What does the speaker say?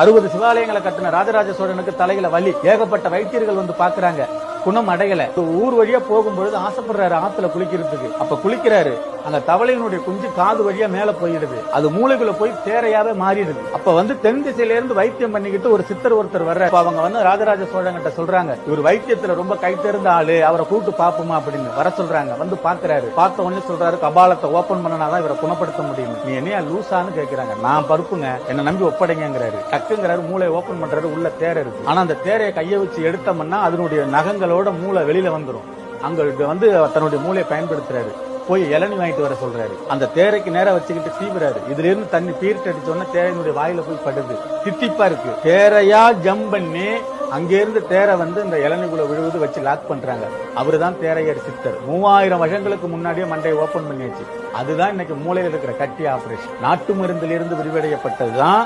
60 சிவாலயங்களை கட்டின ராஜராஜ சோழனுக்கு தலையில வலி, ஏகப்பட்ட வைத்தியர்கள் வந்து பாக்குறாங்க, குணம் அடையல. ஊர் வழியா போகும்பொழுது ஆசைப்படுறாரு ஆத்துல குளிக்கிறதுக்கு. அப்ப குளிக்கிறாரு, அந்த தவளையினுடைய குஞ்சு காது வழியா மேல போயிடுது, அது மூளைக்குள்ள போய் தேரையாவே மாறிடுது. அப்ப வந்து தென் திசையில இருந்து வைத்தியம் பண்ணிக்கிட்டு ஒரு சித்தர் ஒருத்தர் வர்ற, அவங்க வந்து ராஜராஜ சோழன் கிட்ட சொல்றாங்க, இவர் வைத்தியத்துல ரொம்ப கை தெரிந்த ஆளு, அவரை கூப்பிட்டு பாப்போமா அப்படின்னு வர சொல்றாங்க. வந்து பாக்குறாரு, பார்த்த உடனே சொல்றாரு, கபாலத்தை ஓபன் பண்ணனாதான் இவரை குணப்படுத்த முடியும். நீ என்னையா லூசான்னு கேட்கிறாங்க. நான் பருப்புங்க, என்ன நம்பி ஒப்படைங்கிறாரு. டக்குங்கிறாரு, மூளை ஓபன் பண்றாரு, உள்ள தேரை இருக்கு. ஆனா அந்த தேரையை கைய வச்சு எடுத்தோம்னா அதனுடைய நகங்களோட மூளை வெளியில வந்துடும். அங்க வந்து தன்னுடைய மூளையை பயன்படுத்துறாரு. போய் இளநீ வாங்கிட்டு வர சொல்றாரு. அந்த தேரைக்கு நேரம் வச்சுக்கிட்டு சீவுறாரு. இதுல இருந்து தண்ணி பீரிட்டு அடிச்சோன்னா தேரையினுடைய வாயில போய் படுது. தித்திப்பா இருக்கு. தேரையா ஜம்ப் பண்ணி அங்க இருந்து தேரை வந்து இந்த இளநீக்குள்ள விழுவது வச்சு லாக் பண்றாங்க. அவருதான் தேரையர் சித்தர். 3000 வருஷங்களுக்கு முன்னாடியே மண்டையை ஓபன் பண்ணியாச்சு. அதுதான் இன்னைக்கு மூளையில் இருக்கிற கட்டி ஆபரேஷன். நாட்டு மருந்திலிருந்து விரிவடையப்பட்டதுதான்.